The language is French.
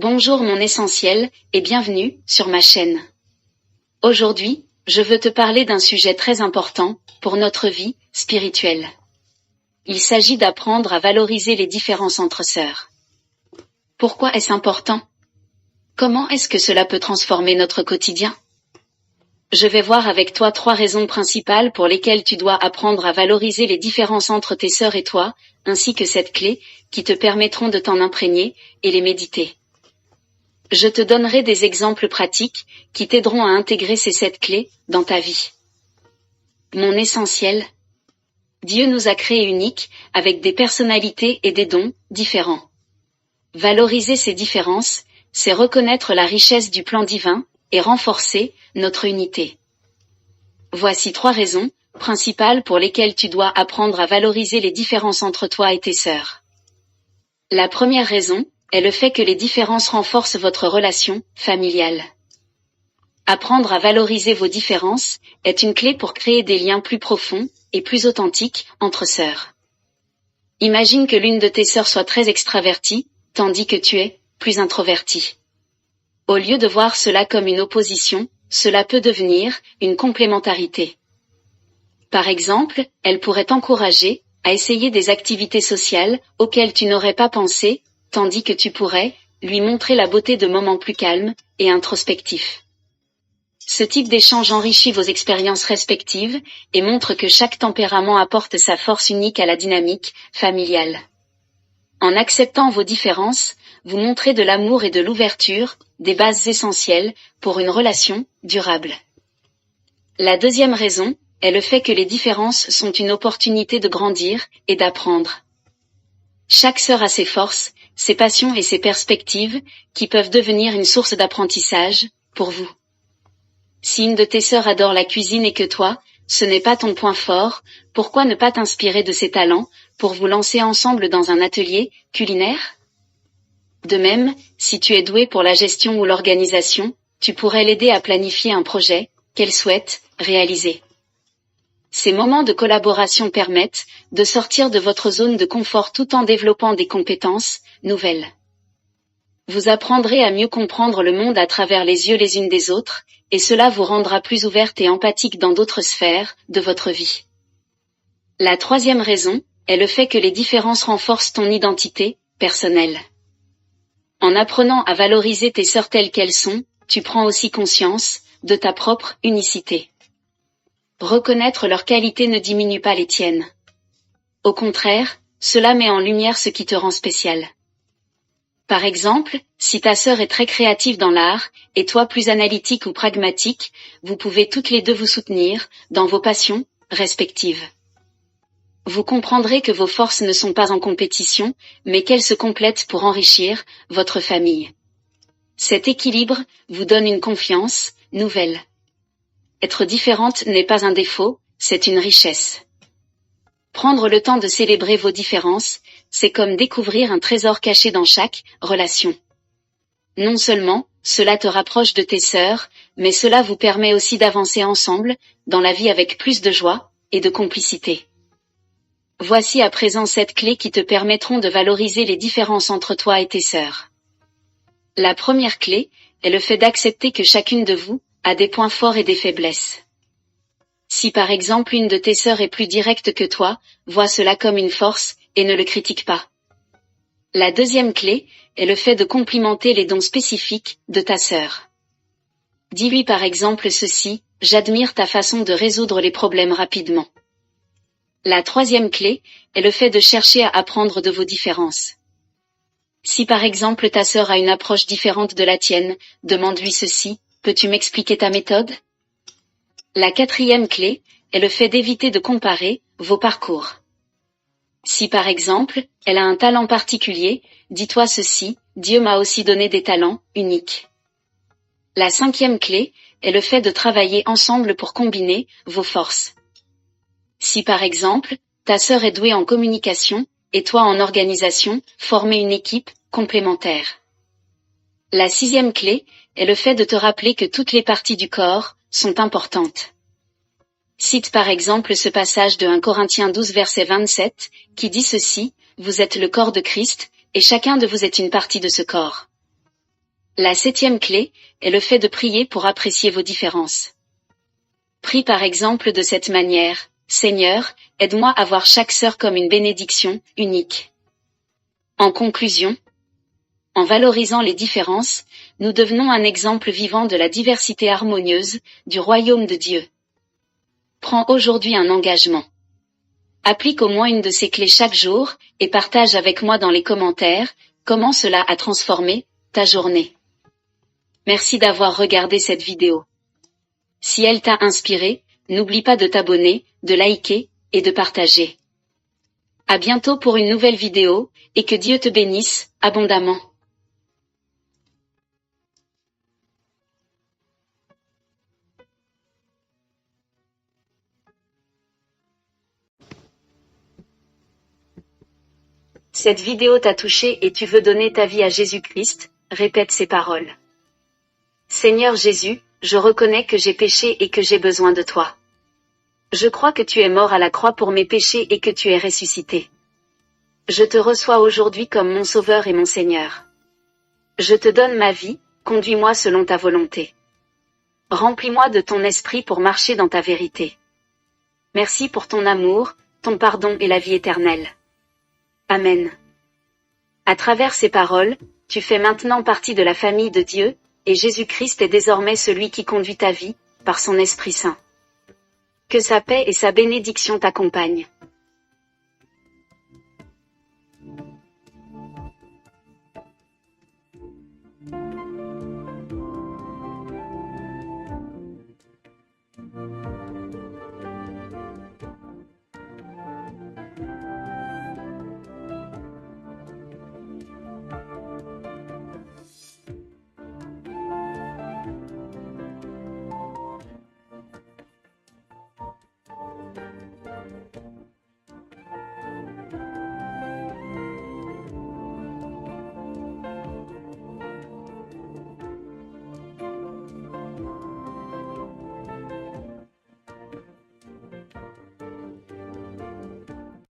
Bonjour mon essentiel, et bienvenue sur ma chaîne. Aujourd'hui, je veux te parler d'un sujet très important pour notre vie spirituelle. Il s'agit d'apprendre à valoriser les différences entre sœurs. Pourquoi est-ce important? Comment est-ce que cela peut transformer notre quotidien? Je vais voir avec toi 3 raisons principales pour lesquelles tu dois apprendre à valoriser les différences entre tes sœurs et toi, ainsi que 7 clés qui te permettront de t'en imprégner et les méditer. Je te donnerai des exemples pratiques qui t'aideront à intégrer ces 7 clés dans ta vie. Mon essentiel. Dieu nous a créés uniques, avec des personnalités et des dons différents. Valoriser ces différences, c'est reconnaître la richesse du plan divin et renforcer notre unité. Voici 3 raisons principales pour lesquelles tu dois apprendre à valoriser les différences entre toi et tes sœurs. La première raison est le fait que les différences renforcent votre relation familiale. Apprendre à valoriser vos différences est une clé pour créer des liens plus profonds et plus authentiques entre sœurs. Imagine que l'une de tes sœurs soit très extravertie, tandis que tu es plus introverti. Au lieu de voir cela comme une opposition, cela peut devenir une complémentarité. Par exemple, elle pourrait t'encourager à essayer des activités sociales auxquelles tu n'aurais pas pensé, tandis que tu pourrais lui montrer la beauté de moments plus calmes et introspectifs. Ce type d'échange enrichit vos expériences respectives et montre que chaque tempérament apporte sa force unique à la dynamique familiale. En acceptant vos différences, vous montrez de l'amour et de l'ouverture, des bases essentielles pour une relation durable. La deuxième raison est le fait que les différences sont une opportunité de grandir et d'apprendre. Chaque sœur a ses forces, ses passions et ses perspectives, qui peuvent devenir une source d'apprentissage pour vous. Si une de tes sœurs adore la cuisine et que toi, ce n'est pas ton point fort, pourquoi ne pas t'inspirer de ses talents pour vous lancer ensemble dans un atelier culinaire? De même, si tu es doué pour la gestion ou l'organisation, tu pourrais l'aider à planifier un projet qu'elle souhaite réaliser. Ces moments de collaboration permettent de sortir de votre zone de confort tout en développant des compétences nouvelles. Vous apprendrez à mieux comprendre le monde à travers les yeux les unes des autres, et cela vous rendra plus ouverte et empathique dans d'autres sphères de votre vie. La troisième raison est le fait que les différences renforcent ton identité personnelle. En apprenant à valoriser tes sœurs telles qu'elles sont, tu prends aussi conscience de ta propre unicité. Reconnaître leurs qualités ne diminue pas les tiennes. Au contraire, cela met en lumière ce qui te rend spécial. Par exemple, si ta sœur est très créative dans l'art, et toi plus analytique ou pragmatique, vous pouvez toutes les deux vous soutenir dans vos passions respectives. Vous comprendrez que vos forces ne sont pas en compétition, mais qu'elles se complètent pour enrichir votre famille. Cet équilibre vous donne une confiance nouvelle. Être différente n'est pas un défaut, c'est une richesse. Prendre le temps de célébrer vos différences, c'est comme découvrir un trésor caché dans chaque relation. Non seulement, cela te rapproche de tes sœurs, mais cela vous permet aussi d'avancer ensemble, dans la vie avec plus de joie et de complicité. Voici à présent 7 clés qui te permettront de valoriser les différences entre toi et tes sœurs. La première clé est le fait d'accepter que chacune de vous a des points forts et des faiblesses. Si par exemple une de tes sœurs est plus directe que toi, vois cela comme une force et ne le critique pas. La deuxième clé est le fait de complimenter les dons spécifiques de ta sœur. Dis-lui par exemple ceci: j'admire ta façon de résoudre les problèmes rapidement. La troisième clé est le fait de chercher à apprendre de vos différences. Si par exemple ta sœur a une approche différente de la tienne, demande-lui ceci: peux-tu m'expliquer ta méthode? La quatrième clé est le fait d'éviter de comparer vos parcours. Si par exemple, elle a un talent particulier, dis-toi ceci: Dieu m'a aussi donné des talents uniques. La cinquième clé est le fait de travailler ensemble pour combiner vos forces. Si par exemple, ta sœur est douée en communication, et toi en organisation, formez une équipe complémentaire. La sixième clé est le fait de te rappeler que toutes les parties du corps sont importantes. Cite par exemple ce passage de 1 Corinthiens 12 verset 27, qui dit ceci: vous êtes le corps de Christ, et chacun de vous est une partie de ce corps. La 7e clé est le fait de prier pour apprécier vos différences. Prie par exemple de cette manière: Seigneur, aide-moi à voir chaque sœur comme une bénédiction, unique. En conclusion, en valorisant les différences, nous devenons un exemple vivant de la diversité harmonieuse du royaume de Dieu. Prends aujourd'hui un engagement. Applique au moins une de ces clés chaque jour, et partage avec moi dans les commentaires comment cela a transformé ta journée. Merci d'avoir regardé cette vidéo. Si elle t'a inspiré, n'oublie pas de t'abonner, de liker, et de partager. À bientôt pour une nouvelle vidéo, et que Dieu te bénisse abondamment. Cette vidéo t'a touché et tu veux donner ta vie à Jésus-Christ, répète ces paroles. Seigneur Jésus, je reconnais que j'ai péché et que j'ai besoin de toi. Je crois que tu es mort à la croix pour mes péchés et que tu es ressuscité. Je te reçois aujourd'hui comme mon Sauveur et mon Seigneur. Je te donne ma vie, conduis-moi selon ta volonté. Remplis-moi de ton esprit pour marcher dans ta vérité. Merci pour ton amour, ton pardon et la vie éternelle. Amen. À travers ces paroles, tu fais maintenant partie de la famille de Dieu, et Jésus-Christ est désormais celui qui conduit ta vie, par son Esprit Saint. Que sa paix et sa bénédiction t'accompagnent.